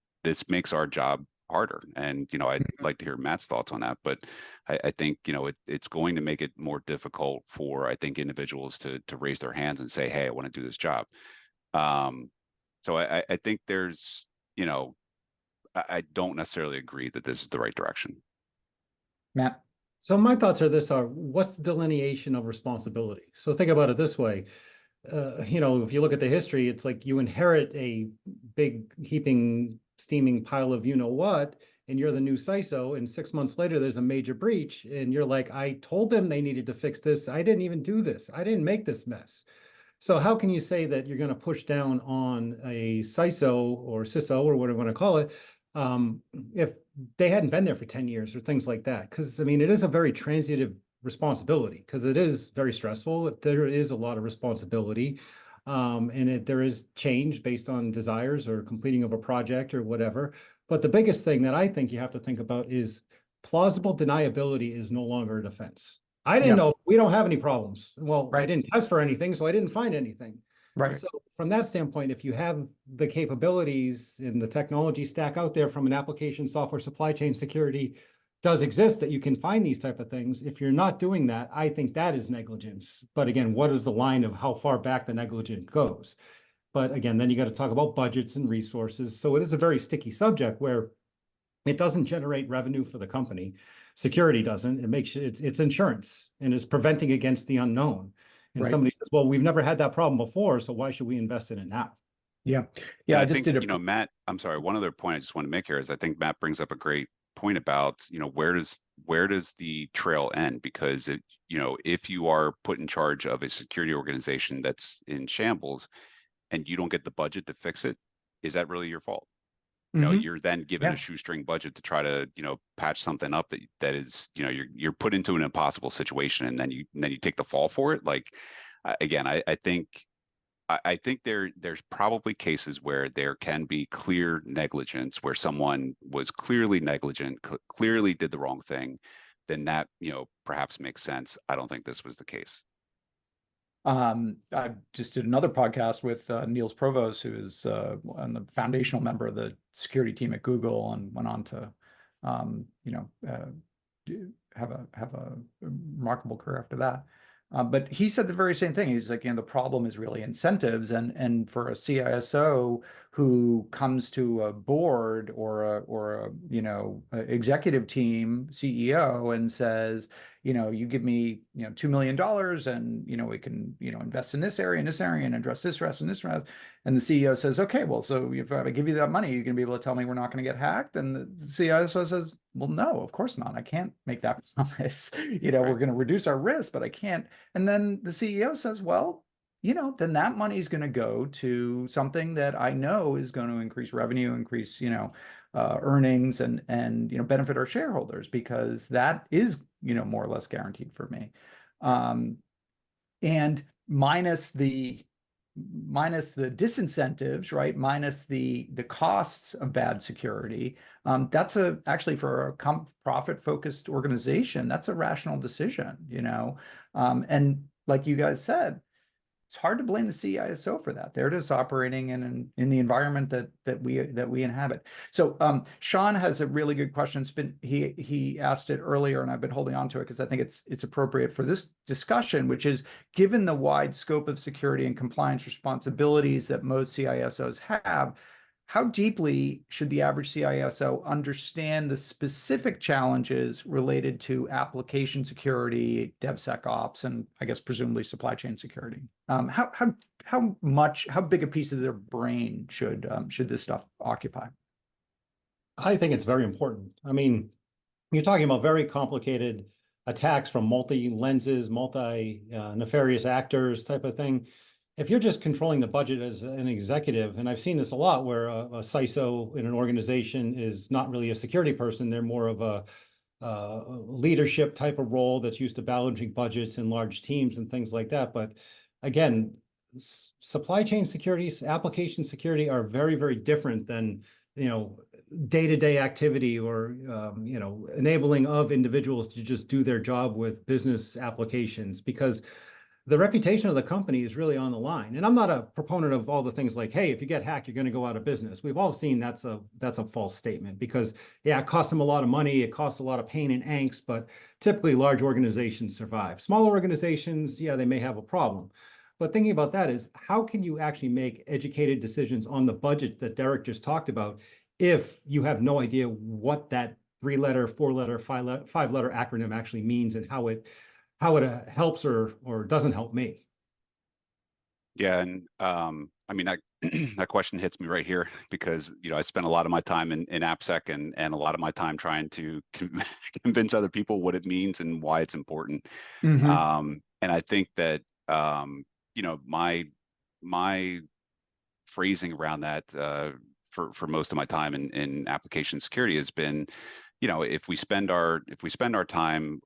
makes our job harder. And I'd like to hear Matt's thoughts on that, but I think it's going to make it more difficult for, I think, individuals to raise their hands and say, hey, I want to do this job. So I think there's, I don't necessarily agree that this is the right direction. Matt? So my thoughts are what's the delineation of responsibility? So think about it this way. If you look at the history, it's like you inherit a big heaping, steaming pile of what, and you're the new CISO, and 6 months later, there's a major breach, and you're like, I told them they needed to fix this. I didn't even do this. I didn't make this mess. So how can you say that you're going to push down on a CISO or CISO or whatever you want to call it, if they hadn't been there for 10 years or things like that? Because, it is a very transitive responsibility, because it is very stressful. There is a lot of responsibility, and there is change based on desires or completing of a project or whatever. But the biggest thing that I think you have to think about is plausible deniability is no longer a defense. I didn't know, we don't have any problems. Well, I didn't test for anything, so I didn't find anything. Right. So from that standpoint, if you have the capabilities and the technology stack out there from an application software supply chain security does exist, that you can find these type of things. If you're not doing that, I think that is negligence. But again, what is the line of how far back the negligence goes? But again, then you got to talk about budgets and resources. So it is a very sticky subject where it doesn't generate revenue for the company. Security doesn't. It makes it's insurance, and is preventing against the unknown. And somebody says, well, we've never had that problem before, so why should we invest in it now? Yeah. I just think, Matt, I'm sorry, one other point I just want to make here is I think Matt brings up a great point about, where does the trail end? Because if you are put in charge of a security organization that's in shambles and you don't get the budget to fix it, is that really your fault? You're then given a shoestring budget to try to, patch something up that is, you're put into an impossible situation, and then you take the fall for it. Like, again, I think there's probably cases where there can be clear negligence, where someone was clearly negligent, clearly did the wrong thing, then that, perhaps makes sense. I don't think this was the case. I just did another podcast with Niels Provost, who is a foundational member of the security team at Google, and went on to, have a remarkable career after that. But he said the very same thing. He's like, the problem is really incentives, and for a CISO who comes to a board or a a executive team CEO and says, you give me $2 million and we can invest in this area and address this risk and this risk. And the CEO says, okay, well, so if I give you that money, you're going to be able to tell me we're not going to get hacked? And the CISO says, well, no, of course not. I can't make that promise. We're going to reduce our risk, but I can't. And then the CEO says, well, then that money is going to go to something that I know is going to increase revenue, increase, earnings and benefit our shareholders, because that is, more or less guaranteed for me. And minus the disincentives, right? Minus the costs of bad security. That's actually for a profit-focused organization, that's a rational decision, and like you guys said, it's hard to blame the CISO for that. They're just operating in the environment that we inhabit. So Sean has a really good question. He asked it earlier, and I've been holding on to it because I think it's appropriate for this discussion, which is, given the wide scope of security and compliance responsibilities that most CISOs have, how deeply should the average CISO understand the specific challenges related to application security, DevSecOps, and I guess presumably supply chain security? How big a piece of their brain should this stuff occupy? I think it's very important. I mean, you're talking about very complicated attacks from multi-lenses, nefarious actors type of thing. If you're just controlling the budget as an executive, and I've seen this a lot where a CISO in an organization is not really a security person, they're more of a leadership type of role that's used to balancing budgets in large teams and things like that. But again, supply chain security, application security are very, very different than, day-to-day activity or, enabling of individuals to just do their job with business applications, because the reputation of the company is really on the line. And I'm not a proponent of all the things like, hey, if you get hacked, you're going to go out of business. We've all seen that's a false statement, because yeah, it costs them a lot of money. It costs a lot of pain and angst, but typically large organizations survive. Smaller organizations, yeah, they may have a problem. But thinking about that is, how can you actually make educated decisions on the budget that Derek just talked about if you have no idea what that 3-letter, 4-letter, 5-letter acronym actually means and how it helps or doesn't help me? Yeah, and I mean, that question hits me right here, because I spent a lot of my time in AppSec and a lot of my time trying to convince other people what it means and why it's important. Mm-hmm. And I think that my phrasing around that for most of my time in application security has been, if we spend our time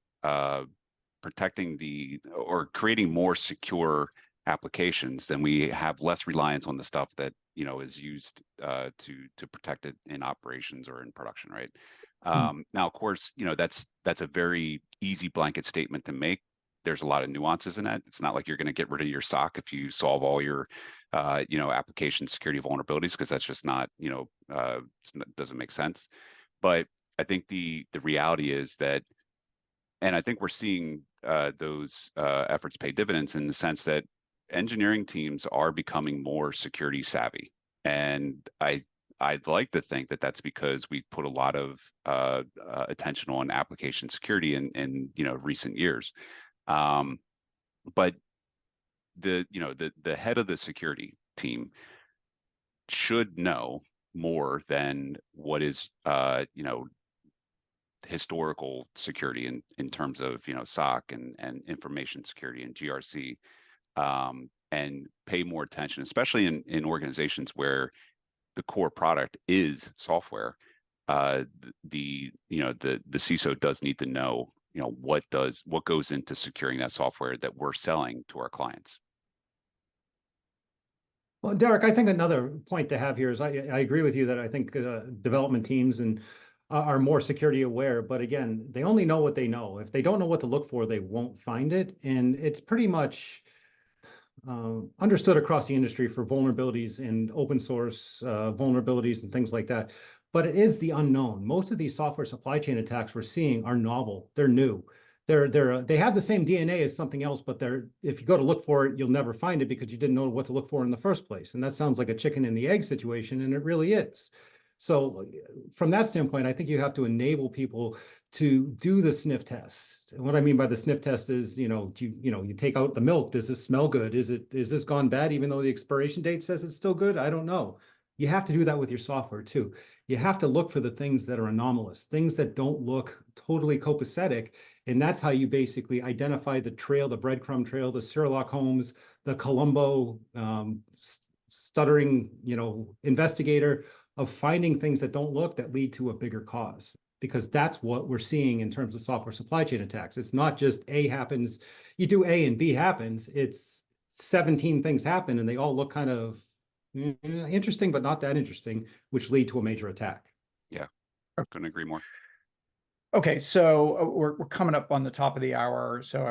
protecting or creating more secure applications, then we have less reliance on the stuff that is used to protect it in operations or in production, right? Now, of course, that's a very easy blanket statement to make. There's a lot of nuances in that. It's not like you're going to get rid of your SOC if you solve all your application security vulnerabilities, because that's just not doesn't make sense. But I think the reality is that, and I think we're seeing those efforts pay dividends, in the sense that engineering teams are becoming more security savvy. And I'd like to think that that's because we've put a lot of attention on application security in recent years. But the head of the security team should know more than what is historical security in terms of SOC and information security and GRC, and pay more attention, especially in organizations where the core product is software. The CISO does need to know what goes into securing that software that we're selling to our clients. Well, Derek, I think another point to have here is I agree with you that I think development teams are more security aware, but again, they only know what they know. If they don't know what to look for, they won't find it. And it's pretty much understood across the industry for vulnerabilities in open source vulnerabilities and things like that. But it is the unknown. Most of these software supply chain attacks we're seeing are novel. They're new. they have the same DNA as something else, but if you go to look for it, you'll never find it because you didn't know what to look for in the first place. And that sounds like a chicken and the egg situation, and it really is. So from that standpoint, I think you have to enable people to do the sniff test. And what I mean by the sniff test is, you take out the milk. Does this smell good? Is this gone bad, even though the expiration date says it's still good? I don't know. You have to do that with your software too. You have to look for the things that are anomalous, things that don't look totally copacetic. And that's how you basically identify the trail, the breadcrumb trail, the Sherlock Holmes, the Columbo stuttering, investigator of finding things that don't look that lead to a bigger cause. Because that's what we're seeing in terms of software supply chain attacks. It's not just A happens, you do A and B happens. It's 17 things happen and they all look kind of interesting, but not that interesting, which lead to a major attack. Yeah, I couldn't agree more. Okay, so we're coming up on the top of the hour. So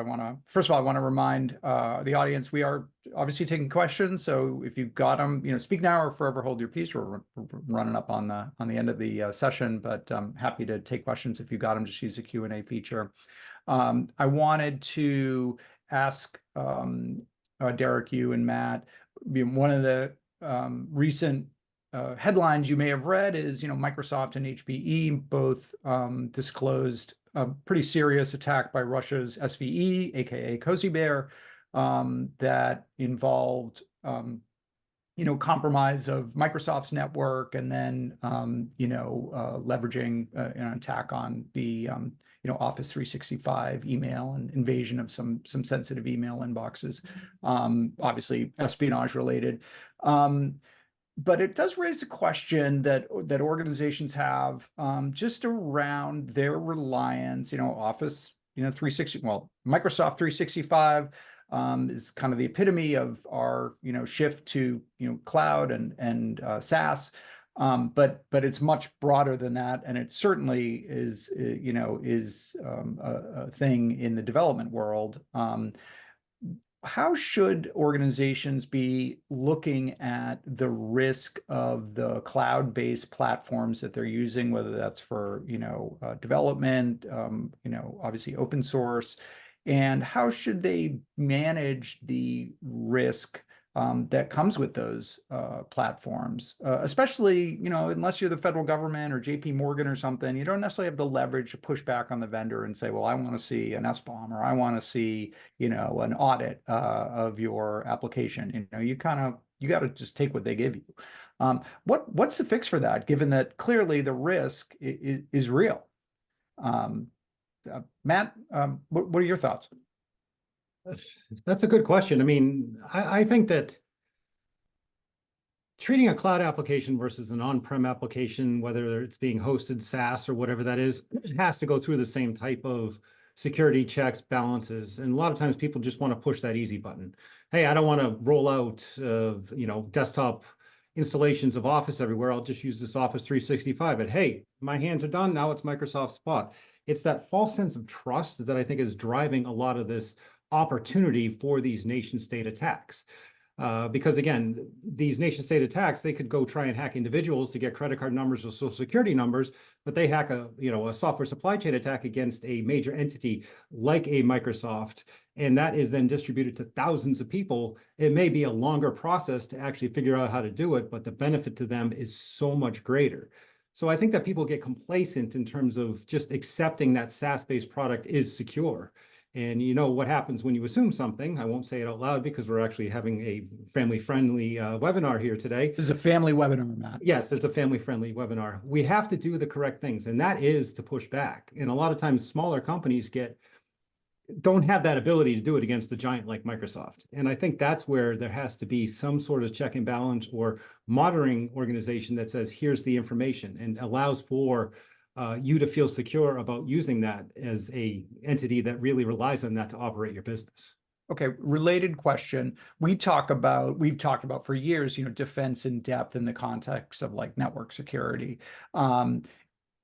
first of all, I want to remind the audience, we are obviously taking questions. So if you've got them, speak now or forever hold your peace. We're running up on the end of the session, but I'm happy to take questions if you got them. Just use the Q&A feature. I wanted to ask Derek, you and Matt, one of the recent headlines you may have read is, Microsoft and HPE both disclosed a pretty serious attack by Russia's SVE, aka Cozy Bear, that involved, compromise of Microsoft's network, and then, leveraging an attack on the, Office 365 email and invasion of some sensitive email inboxes, obviously espionage related. But it does raise a question that organizations have just around their reliance, Office, 360, well, Microsoft 365 is kind of the epitome of our, shift to, cloud and SaaS. But it's much broader than that, and it certainly is, a thing in the development world. How should organizations be looking at the risk of the cloud-based platforms that they're using, whether that's for, development, obviously open source, and how should they manage the risk that comes with those platforms, especially, unless you're the federal government or JP Morgan or something, you don't necessarily have the leverage to push back on the vendor and say, well, I want to see an SBOM or I want to see, an audit of your application. You got to just take what they give you. What's the fix for that, given that clearly the risk is real? Matt, what are your thoughts? That's a good question. I mean, I think that treating a cloud application versus an on-prem application, whether it's being hosted SaaS or whatever that is, it has to go through the same type of security checks, balances. And a lot of times people just want to push that easy button. Hey, I don't want to roll out, desktop installations of Office everywhere. I'll just use this Office 365. But hey, my hands are done. Now it's Microsoft Spot. It's that false sense of trust that I think is driving a lot of this opportunity for these nation state attacks. Because again, these nation state attacks, they could go try and hack individuals to get credit card numbers or social security numbers, but they hack a software supply chain attack against a major entity like a Microsoft, and that is then distributed to thousands of people. It may be a longer process to actually figure out how to do it, but the benefit to them is so much greater. So I think that people get complacent in terms of just accepting that SaaS-based product is secure. And what happens when you assume something. I won't say it out loud because we're actually having a family-friendly webinar here today. This is a family webinar, Matt. Yes, it's a family-friendly webinar. We have to do the correct things, and that is to push back. And a lot of times smaller companies don't have that ability to do it against a giant like Microsoft. And I think that's where there has to be some sort of check and balance or monitoring organization that says, here's the information, and allows for you to feel secure about using that as a entity that really relies on that to operate your business. Okay, related question. We've talked about for years, defense in depth in the context of like network security.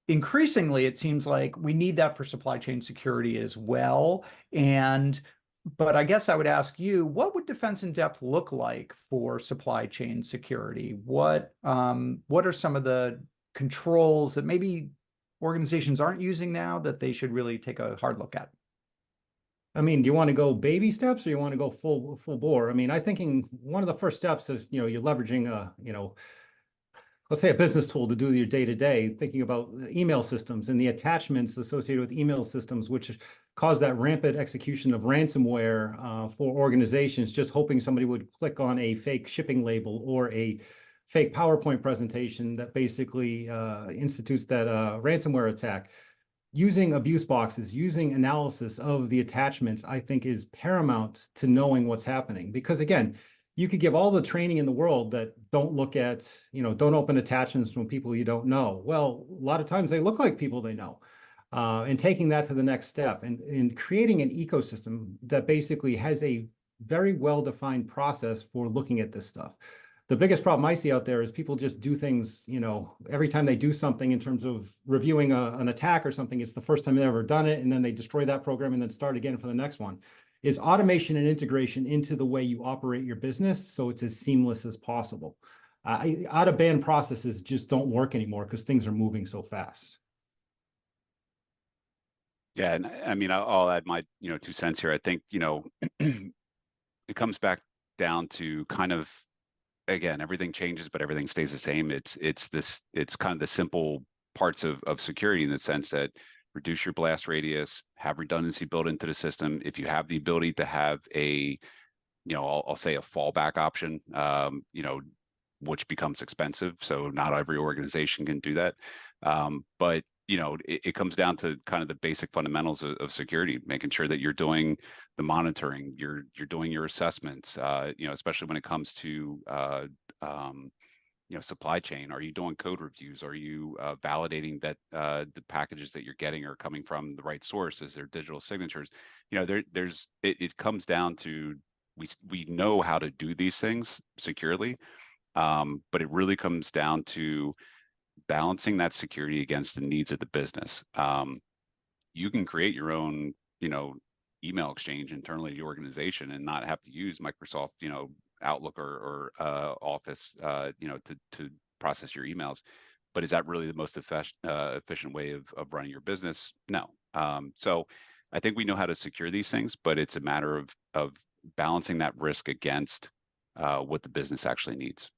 Increasingly, it seems like we need that for supply chain security as well. But I guess I would ask you, what would defense in depth look like for supply chain security? What are some of the controls that maybe organizations aren't using now that they should really take a hard look at? I mean, do you want to go baby steps or you want to go full bore? I mean, I thinking one of the first steps is, you're leveraging let's say a business tool to do your day-to-day, thinking about email systems and the attachments associated with email systems, which cause that rampant execution of ransomware for organizations, just hoping somebody would click on a fake shipping label or a fake PowerPoint presentation that basically institutes that ransomware attack. Using abuse boxes, using analysis of the attachments, I think is paramount to knowing what's happening. Because again, you could give all the training in the world that don't look at, don't open attachments from people you don't know. Well, a lot of times they look like people they know. And taking that to the next step and creating an ecosystem that basically has a very well-defined process for looking at this stuff. The biggest problem I see out there is people just do things, every time they do something in terms of reviewing an attack or something, it's the first time they've ever done it, and then they destroy that program and then start again for the next one. Is automation and integration into the way you operate your business so it's as seamless as possible. Out-of-band processes just don't work anymore because things are moving so fast. Yeah, and I mean, I'll add my 2 cents here. I think it comes back down to kind of, again, everything changes, but everything stays the same. It's kind of the simple parts of security in the sense that reduce your blast radius, have redundancy built into the system. If you have the ability to have a, I'll say a fallback option, which becomes expensive. So not every organization can do that. But it comes down to kind of the basic fundamentals of security, making sure that you're doing the monitoring, you're doing your assessments, especially when it comes to supply chain. Are you doing code reviews? Are you validating that the packages that you're getting are coming from the right source? Is there digital signatures? It comes down to we know how to do these things securely, but it really comes down to balancing that security against the needs of the business. You can create your own, email exchange internally to the organization and not have to use Microsoft, Outlook or Office, to process your emails. But is that really the most efficient way of running your business? No. So I think we know how to secure these things, but it's a matter of balancing that risk against what the business actually needs.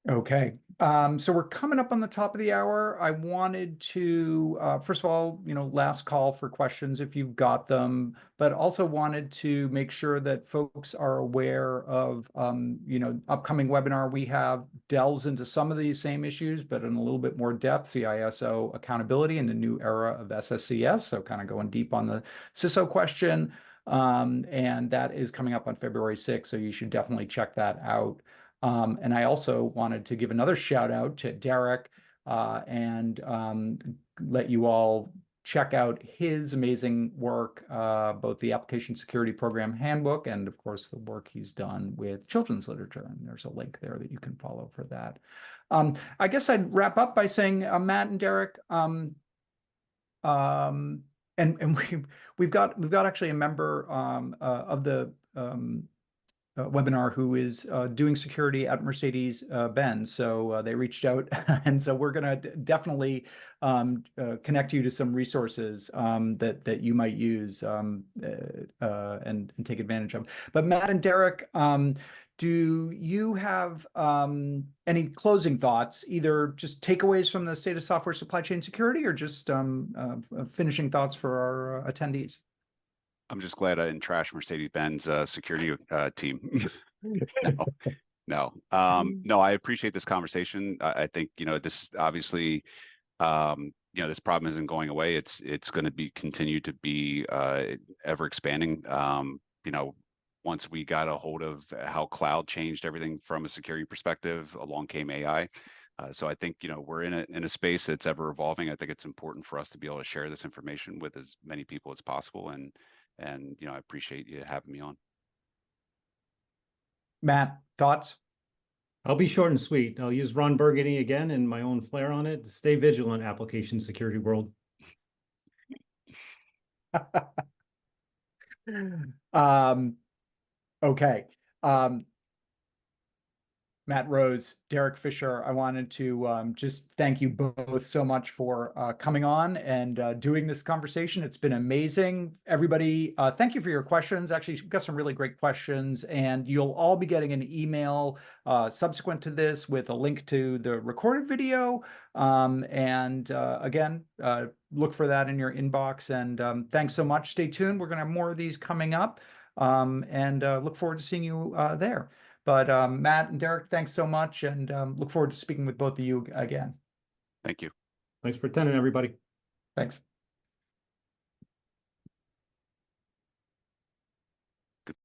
Okay, so we're coming up on the top of the hour. I wanted to, first of all, last call for questions if you've got them, but also wanted to make sure that folks are aware of, upcoming webinar we have delves into some of these same issues, but in a little bit more depth, CISO accountability in the new era of SSCS. So kind of going deep on the CISO question. And that is coming up on February 6th. So you should definitely check that out. And I also wanted to give another shout out to Derek and let you all check out his amazing work, both the Application Security Program Handbook and, of course, the work he's done with children's literature. And there's a link there that you can follow for that. I guess I'd wrap up by saying, Matt and Derek, and we've got actually a member of the webinar who is doing security at Mercedes-Benz. So they reached out, and so we're going to definitely connect you to some resources that you might use and take advantage of. But Matt and Derek, do you have any closing thoughts, either just takeaways from the state of software supply chain security or just finishing thoughts for our attendees? I'm just glad I didn't trash Mercedes-Benz security team. No. I appreciate this conversation. I think, this obviously, this problem isn't going away. It's going to continue to be ever expanding. Once we got a hold of how cloud changed everything from a security perspective, along came AI. So I think, we're in a space that's ever evolving. I think it's important for us to be able to share this information with as many people as possible. And I appreciate you having me on. Matt, thoughts? I'll be short and sweet. I'll use Ron Burgundy again and my own flair on it. Stay vigilant, application security world. Okay. Matt Rose, Derek Fisher, I wanted to just thank you both so much for coming on and doing this conversation. It's been amazing. Everybody, thank you for your questions. Actually, you've got some really great questions, and you'll all be getting an email subsequent to this with a link to the recorded video. Again, look for that in your inbox. And thanks so much. Stay tuned. We're going to have more of these coming up, and look forward to seeing you there. But Matt and Derek, thanks so much, and look forward to speaking with both of you again. Thank you. Thanks for attending, everybody. Thanks.